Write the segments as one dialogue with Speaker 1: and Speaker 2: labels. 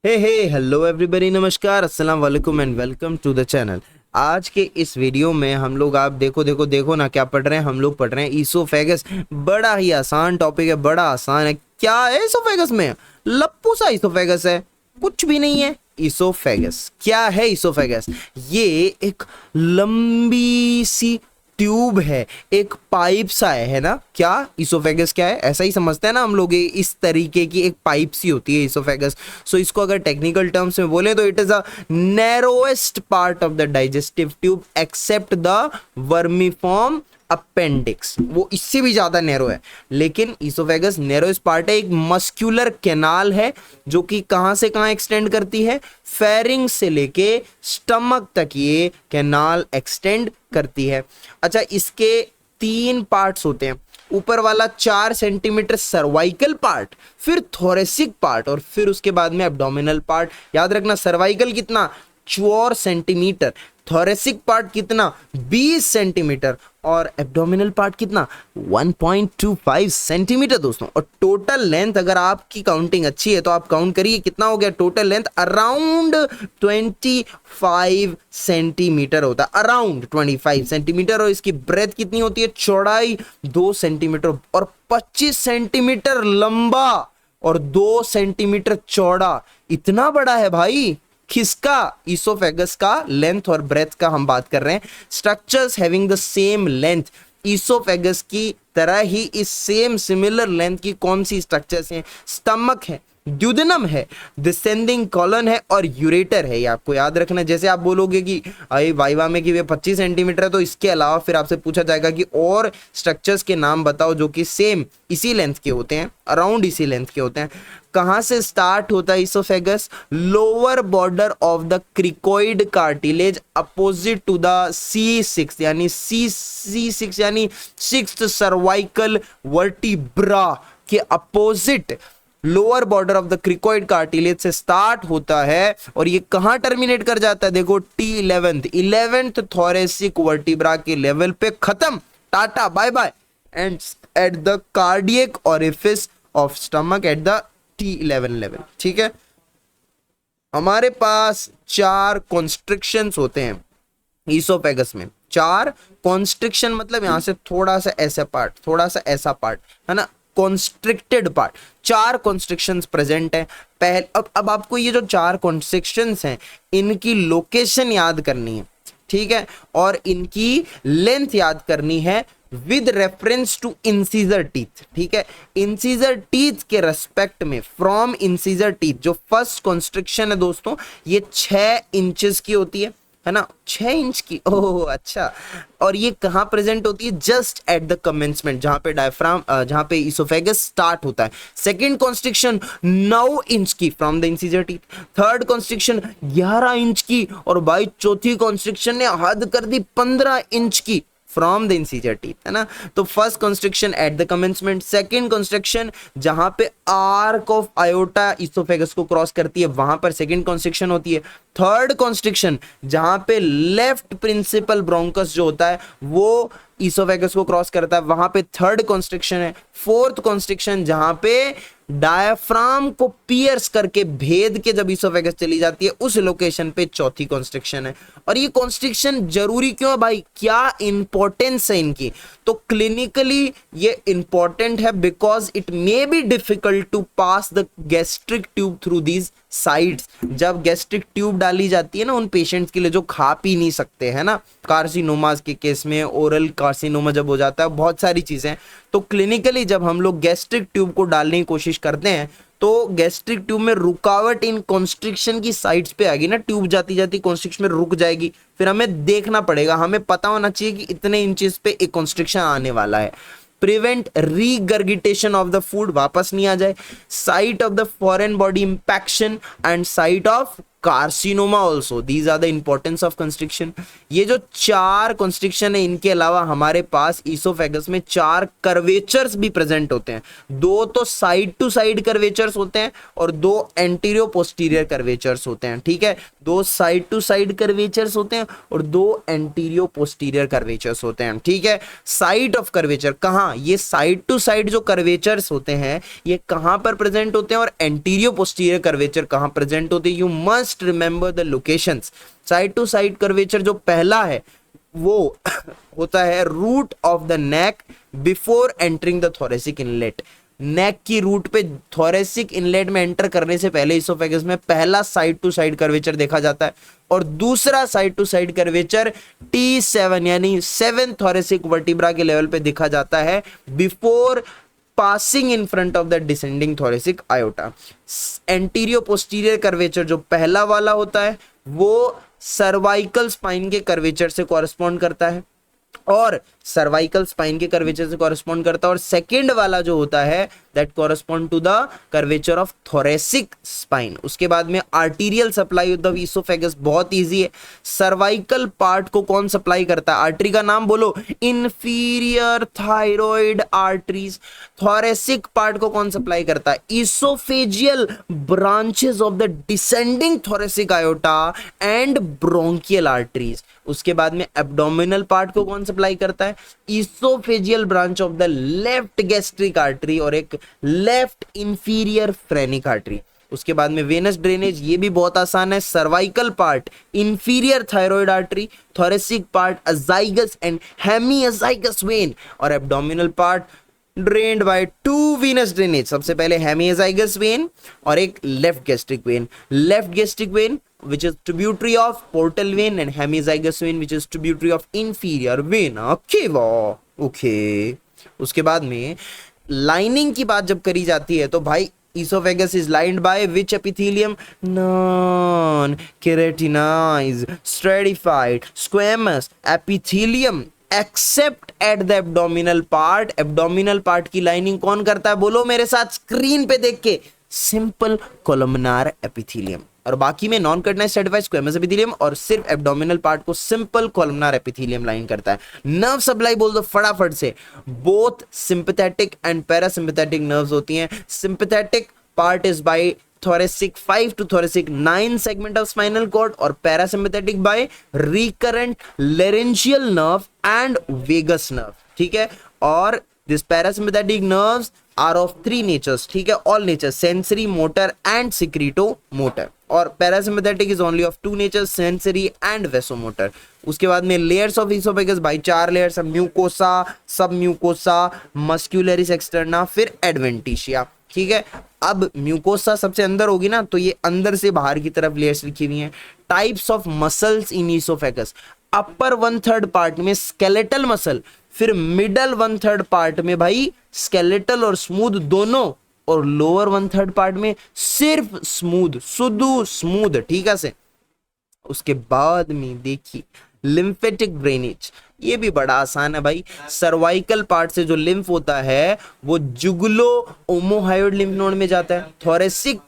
Speaker 1: हे hello everybody, नमस्कार, अस्सलाम वालेकुम and welcome to the channel. आज के इस वीडियो में हम लोग आप देखो ना क्या पढ़ रहे हैं। हम लोग पढ़ रहे हैं ईसोफेगस। बड़ा ही आसान टॉपिक है, बड़ा आसान है। क्या है ईसोफेगस में? लप्पू सा ईसोफेगस है, कुछ भी नहीं है। ईसोफेगस क्या है? ईसोफेगस ये एक लंबी सी ट्यूब है, एक पाइप सा है ना। क्या ईसोफेगस क्या है? ऐसा ही समझते हैं ना हम लोग, इस तरीके की एक पाइप सी होती है ईसोफेगस। सो इसको अगर टेक्निकल टर्म्स में बोले तो it is a narrowest part of the digestive tube except the vermiform appendix. वो इससे भी ज्यादा नैरो है, लेकिन ईसोफेगस नैरोएस्ट पार्ट है। एक मस्क्यूलर कैनाल है जो कि कहां से कहां एक्सटेंड करती है? फेरिंग से लेके स्टमक तक ये कैनाल एक्सटेंड करती है। अच्छा, इसके तीन पार्ट्स होते हैं। ऊपर वाला 4 सेंटीमीटर सर्वाइकल पार्ट, फिर थोरेसिक पार्ट और फिर उसके बाद में एब्डोमिनल पार्ट। याद रखना, सर्वाइकल कितना? 4 सेंटीमीटर, थोरेसिक पार्ट कितना? 20 सेंटीमीटर और एब्डोमिनल पार्ट कितना? 1.25 सेंटीमीटर दोस्तों। और टोटल लेंथ, अगर आपकी काउंटिंग अच्छी है तो आप काउंट करिए कितना हो गया टोटल लेंथ। अराउंड 25 सेंटीमीटर होता है, अराउंड 25 सेंटीमीटर। और इसकी ब्रेथ कितनी होती है? चौड़ाई 2 सेंटीमीटर और 25 सेंटीमीटर लंबा और 2 सेंटीमीटर चौड़ा। इतना बड़ा है भाई। किसका? ईसोफेगस का लेंथ और ब्रेथ का हम बात कर रहे हैं। Structures having the same length, oesophagus की तरह ही इस सेम सिमिलर लेंथ की कौन सी स्ट्रक्चर्स हैं? स्टमक है, ड्यूडेनम है, डिसेंडिंग कॉलन है और यूरेटर है। ये आपको याद रखना है। जैसे आप बोलोगे कि आई वाइवा में कि वे 25 सेंटीमीटर है, तो इसके अलावा फिर आपसे पूछा जाएगा कि और स्ट्रक्चर्स के नाम बताओ जो कि सेम इसी लेंथ के होते हैं, अराउंड इसी लेंथ के होते हैं। कहां से स्टार्ट होता है oesophagus? Lower border of the cricoid cartilage opposite to the C6 यानी C6 यानी सिक्स्थ सर्वाइकल वर्टिब्रा के opposite lower border of the cricoid cartilage से स्टार्ट होता है। और ये कहां टर्मिनेट कर जाता है? देखो, T11th थोरेसिक वर्टिब्रा के लेवल पे खत्म, tata bye bye. And at the cardiac orifice of stomach at the T11 level. ठीक है, हमारे पास 4 कॉन्स्ट्रिक्शंस होते हैं ईसोफेगस में। 4 कॉन्स्ट्रिक्शन मतलब यहां से थोड़ा सा ऐसा पार्ट, थोड़ा सा ऐसा पार्ट, है ना, कॉन्स्ट्रिक्टेड पार्ट। 4 कॉन्स्ट्रिक्शंस प्रेजेंट है। अब आपको ये जो 4 कॉन्स्ट्रिक्शंस हैं, इनकी लोकेशन याद करनी है, ठीक है, और इनकी लेंथ याद करनी है with reference to incisor teeth. ठीक है, इंसीजर टीथ के रेस्पेक्ट में, फ्रॉम इंसीजर टीथ, जो फर्स्ट कॉन्स्ट्रिक्शन है दोस्तों, ये 6 इंचेस की होती है ना, 6 इंच की। ओह अच्छा। और ये कहां प्रेजेंट होती है? जस्ट एट द कमेंसमेंट, जहां पे डायफ्राम, जहां पे ईसोफेगस स्टार्ट होता है। सेकंड कॉन्स्ट्रिक्शन 9 इंच की from the incisor teeth. Third constriction 11 inch की। और भाई चौथी कॉन्स्ट्रिक्शन ने हद कर दी 15 इंच की फ्रॉम द इंसीजर टीथ, है ना। तो first construction at the commencement, second construction जहां पे आर्क ऑफ आयोटा ईसोफेगस को क्रॉस करती है, वहां पर सेकंड कंस्ट्रक्शन होती है। थर्ड कंस्ट्रक्शन जहां पे लेफ्ट प्रिंसिपल ब्रोंकस जो होता है वो ईसोफेगस को क्रॉस करता है, वहां पे थर्ड कंस्ट्रक्शन है। फोर्थ कंस्ट्रक्शन जहां पे डायफ्राम को पियर्स करके भेद के जब ईसोफेगस चली जाती है, उस लोकेशन पे चौथी कॉन्स्ट्रिक्शन है। और ये कॉन्स्ट्रिक्शन जरूरी क्यों है भाई? क्या इंपॉर्टेंस है इनकी? तो क्लिनिकली ये इंपॉर्टेंट है because it may be difficult to pass the gastric tube through these sides. जब गैस्ट्रिक ट्यूब डाली जाती है ना उन पेशेंट्स के लिए जो खा पी नहीं सकते, है ना, कार्सिनोमास के केस में, ओरल कार्सिनोमा जब हो जाता है, बहुत सारी चीजें। तो क्लिनिकली जब हम लोग गैस्ट्रिक ट्यूब को डालने की कोशिश करते हैं तो गैस्ट्रिक ट्यूब में रुकावट इन कॉन्स्ट्रिक्शन की साइड्स पे आएगी ना, ट्यूब जाती जाती कॉन्स्ट्रिक्शन में रुक जाएगी। फिर हमें देखना पड़ेगा, हमें पता होना चाहिए कि इतने इंचेस पे एक कॉन्स्ट्रिक्शन आने वाला है। Prevent regurgitation of the food, वापस नहीं आ जाए। Site of the foreign body impaction and site of carcinoma also. These are the importance of constriction. ये जो 4 कंस्ट्रिक्शन है, इनके अलावा हमारे पास ईसोफेगस में 4 कर्वेचर्स भी प्रेजेंट होते हैं। 2 तो साइड टू साइड कर्वेचर्स होते हैं और 2 एंटीरियर पोस्टीरियर कर्वेचर्स होते हैं। ठीक है, 2 साइड टू साइड कर्वेचर्स होते हैं और 2 एंटीरियर पोस्टीरियर कर्वेचर्स होते हैं। ठीक है, साइट ऑफ कर्वेचर कहाँ, ये साइड टू साइड जो कर्वेचर्स होते हैं ये कहां पर प्रेजेंट होते हैं और एंटीरियर पोस्टीरियर कर्वेचर कहां प्रेजेंट होते हैं। You must remember the locations. Side to side curvature जो पहला है वो होता है root of the neck before entering the thoracic inlet. Neck की रूट पे थोरेसिक इनलेट में एंटर करने से पहले ईसोफेगस में पहला साइड टू साइड कर्वेचर देखा जाता है और दूसरा side to side curvature T7 यानी 7 थोरेसिक वर्टिब्रा के लेवल पे देखा जाता है before passing in front of the descending thoracic aorta. Anterior posterior curvature जो पहला वाला होता है वो सर्वाइकल स्पाइन के कर्वेचर से कॉरेस्पॉन्ड करता है और सर्वाइकल स्पाइन के कर्वेचर से कॉरेस्पॉन्ड करता है और सेकेंड वाला जो होता है that correspond to the curvature of thoracic spine. उसके बाद में arterial supply of the oesophagus बहुत इजी है। सर्वाइकल पार्ट को कौन सप्लाई करता है, आर्टरी का नाम बोलो, inferior thyroid arteries. Thoracic part को कौन सप्लाई करता है, oesophageal branches of the descending thoracic iota and bronchial arteries. उसके बाद में एब्डोमिनल पार्ट को कौन सप्लाई करता है, oesophageal branch of the left gastric artery और एक लेफ्ट इंफीरियर फ्रेनिक आर्टरी। उसके बाद में वेनस ड्रेनेज, ये भी बहुत आसान है। Cervical part inferior thyroid artery, thoracic part azygos and hemiazygos vein और abdominal part drained by 2 venous drainage. सबसे पहले हेमिअजाइगस वेन और एक left gastric vein. Left gastric vein which is tributary of portal vein and hemizygous vein which is tributary of inferior vena cava। okay, उसके बाद में lining की बात जब करी जाती है तो भाई esophagus is lined by which epithelium, non keratinized stratified squamous epithelium accept at the abdominal part. Abdominal part की लाइनिंग कौन करता है, बोलो मेरे साथ स्क्रीन पे देख के, सिंपल कोलमनार एपिथेलियम। और बाकी में नॉन कटनाइज्ड स्ट्रैटिफाइड स्क्वेमस एपिथेलियम और सिर्फ एब्डोमिनल पार्ट को सिंपल कोलमनार एपिथेलियम लाइन करता है। नर्व सप्लाई बोल दो फटाफट से, both sympathetic and parasympathetic nerves होती हैं। Sympathetic part is by thoracic 5 to thoracic 9 segment of spinal cord और parasympathetic by recurrent laryngeal nerve and vagus nerve। ठीक है, और this parasympathetic nerves are of 3 natures। ठीक है, all natures, sensory, motor and secretomotor। और parasympathetic is only of 2 natures, sensory and vasomotor। उसके बाद में layers of esophagus by 4 layers, mucosa, submucosa, muscularis externa, फिर adventitia। ठीक है, अब म्यूकोसा सबसे अंदर होगी ना तो ये अंदर से बाहर की तरफ लेयर्स लिखी हुई हैं। Types of muscles in oesophagus, upper 1/3 part में स्केलेटल मसल, फिर मिडल 1/3 पार्ट में भाई स्केलेटल और स्मूथ दोनों, और लोअर 1/3 पार्ट में सिर्फ स्मूथ, शुद्ध स्मूथ। ठीक है से, उसके बाद में देखिए लिम्फेटिक ड्रेनेज, ये भी बड़ा आसान है भाई। सर्वाइकल पार्ट से जो लिम्फ होता है वो जुगुलो ओमोहायोइड लिम्फ नोड में जाता है। थोरेसिक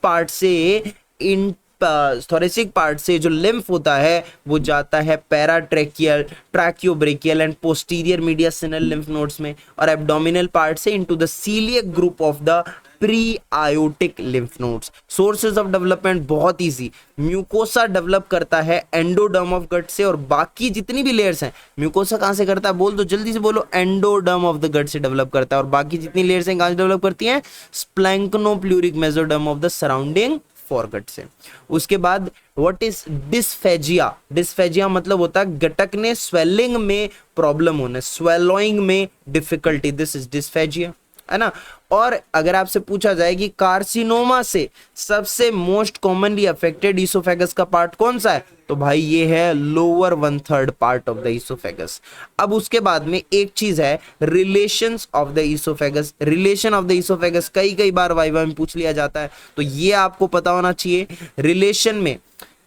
Speaker 1: पार्ट से जो लिम्फ होता है वो जाता है paratracheal, tracheobronchial and posterior mediastinal lymph nodes में, और एब्डोमिनल पार्ट से into the coeliac group of the pre aortic lymph nodes. Sources of development बहुत इजी, म्यूकोसा डेवलप करता है एंडोडर्म ऑफ गट से, और बाकी जितनी भी लेयर्स हैं, म्यूकोसा कहां से करता है बोल दो जल्दी से बोलो, एंडोडर्म ऑफ द गट से डेवलप करता है, और बाकी जितनी लेयर्स हैं कहां से डेवलप करती हैं, splanchnopleuric mesoderm of the surrounding foregut से। उसके बाद व्हाट इज डिस्फेजिया, डिस्फेजिया मतलब होता है गटकने, स्वेलिंग में प्रॉब्लम होना, स्वेलोइंग में डिफिकल्टी, दिस इज डिस्फेजिया, है ना। और अगर आपसे पूछा जाए कि कार्सिनोमा से सबसे मोस्ट कॉमनली अफेक्टेड ईसोफेगस का पार्ट कौन सा है, तो भाई ये है lower 1/3 part of the oesophagus. अब उसके बाद में एक चीज है relations of the oesophagus. Relation of the oesophagus कई बार वाइवा में पूछ लिया जाता है, तो ये आपको पता होना चाहिए। रिलेशन में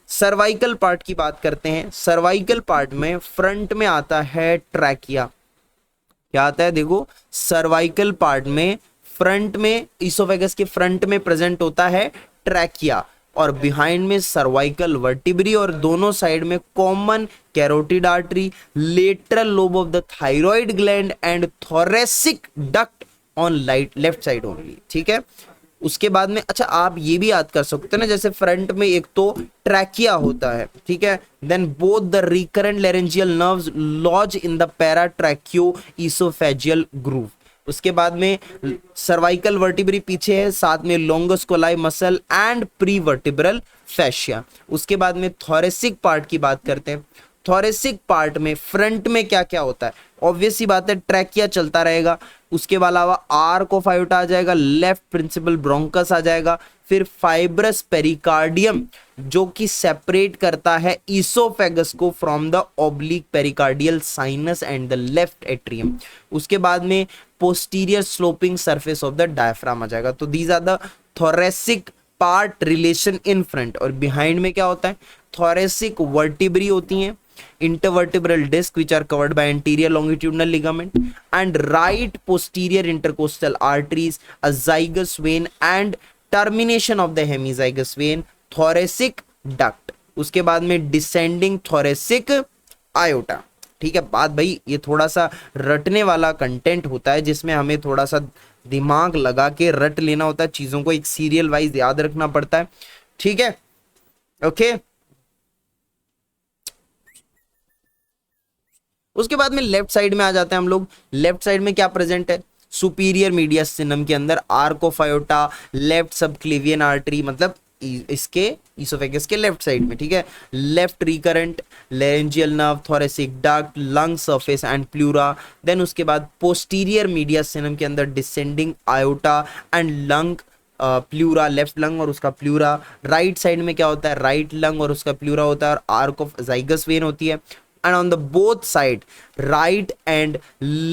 Speaker 1: सर्वाइकल पार्ट की बात करते हैं। सर्वाइकल पार्ट में फ्रंट में आता है ट्रैकिया, क्या आता है देखो, सर्वाइकल पार्ट में फ्रंट में ईसोफेगस के फ्रंट में प्रेजेंट होता है ट्रैकिया। और बिहाइंड में सर्वाइकल वर्टिब्री और दोनों साइड में common carotid artery, lateral lobe of the thyroid gland and thoracic duct on left side only. ठीक है, उसके बाद में अच्छा आप ये भी याद कर सकते हैं ना, जैसे फ्रंट में एक तो ट्रैकिया होता है, ठीक है, then both the recurrent laryngeal nerves lodge in the paratracheo oesophageal groove. उसके बाद में सर्वाइकल वर्टिब्री पीछे है, साथ में longus colli muscle and pre vertebral fascia. उसके बाद में थोरेसिक पार्ट की बात करते हैं। थोरेसिक पार्ट में फ्रंट में क्या क्या होता है, ऑब्वियस सी बात है ट्रैकिया चलता रहेगा, उसके अलावा आर्क ऑफ आयोटा आ जाएगा, लेफ्ट प्रिंसिपल ब्रोंकस आ जाएगा, फिर फाइब्रस पेरिकार्डियम जो कि सेपरेट करता है ईसोफेगस को from the oblique pericardial sinus and the left atrium. उसके बाद में posterior sloping surface of the diaphragm आ जाएगा। तो these are the thoracic part relation in front. और बिहाइंड में क्या होता है, थोरेसिक वर्टिब्री होती हैं, intervertebral disc which are covered by anterior longitudinal ligament and right posterior intercostal arteries, a zygous vein and termination of the hemizygous vein, thoracic duct। उसके बाद में descending thoracic aorta। ठीक है, बात भाई ये थोड़ा सा रटने वाला कंटेंट होता है जिसमें हमें थोड़ा सा दिमाग लगा के रट लेना होता है, चीजों को एक सीरियल वाइज याद रखना पड़ता है। ठीक है, ओके। उसके बाद में लेफ्ट साइड में आ जाते हैं हम लोग। लेफ्ट साइड में क्या प्रेजेंट है, सुपीरियर मीडियस्टिनम के अंदर arch of aorta, left subclavian artery, मतलब इसके इसोफेगस के लेफ्ट साइड में। ठीक है, left recurrent laryngeal nerve, thoracic duct, lung surface and pleura. Then उसके बाद पोस्टीरियर मीडियस्टिनम के अंदर descending aorta and lung pleura, left lung और उसका प्लूरा। राइट साइड में क्या होता है, राइट लंग और उसका प्लूरा होता है और आर्क ऑफ जाइगस वेन होती है। And on the both side, right and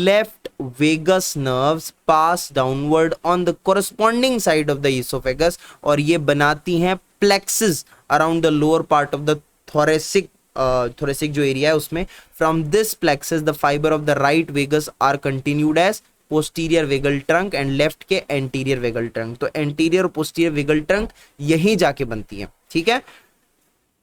Speaker 1: left vagus nerves pass downward on the corresponding side of the esophagus और ये बनाती हैं plexus around the lower part of the thoracic जो एरिया है उसमें। From this plexus the fiber of the right vagus are continued as posterior vagal trunk and left के anterior vagal trunk। तो anterior और posterior vagal trunk यहीं जाके बनती है। ठीक है,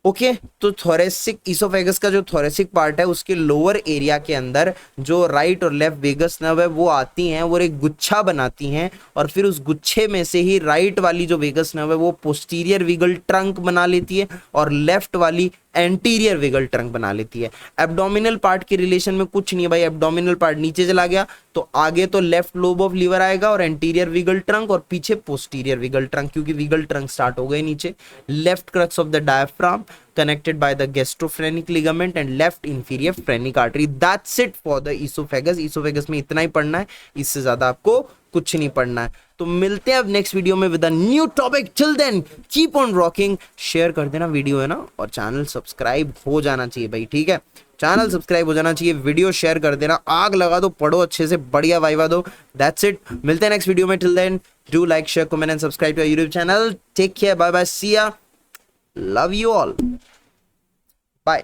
Speaker 1: ओके तो थोरेसिक इसोफेगस का जो थोरेसिक पार्ट है उसके लोअर एरिया के अंदर जो राइट और लेफ्ट वेगस नर्व है वो आती हैं, वो एक गुच्छा बनाती हैं और फिर उस गुच्छे में से ही राइट वाली जो वेगस नर्व है वो पोस्टीरियर विगल ट्रंक बना लेती है और लेफ्ट वाली एंटीरियर विगल ट्रंक बना लेती है। एब्डोमिनल पार्ट के रिलेशन में कुछ नहीं है भाई, एब्डोमिनल पार्ट नीचे चला गया तो आगे तो लेफ्ट लोब ऑफ लीवर आएगा और एंटीरियर विगल ट्रंक और पीछे पोस्टीरियर विगल ट्रंक, क्योंकि विगल ट्रंक स्टार्ट हो गए नीचे। Left crux of the diaphragm connected by the gastrophrenic ligament and left inferior phrenic artery। That's it for the esophagus। esophagus में इतना ही पढ़ना है, इससे ज्यादा आपको कुछ नहीं पढ़ना है। तो मिलते हैं अब नेक्स्ट वीडियो में with a new topic. Till then keep on rocking. Share कर देना वीडियो है ना, और चैनल सब्सक्राइब हो जाना चाहिए भाई। ठीक है, चैनल सब्सक्राइब हो जाना चाहिए, वीडियो शेयर कर देना, आग लगा दो, पढ़ो अच्छे से, बढ़िया वाइवा दो। दैट्स इट, मिलते हैं नेक्स्ट वीडियो में। Till then do like share comment and subscribe to YouTube channel. Take care, bye bye, see ya, love you all, bye।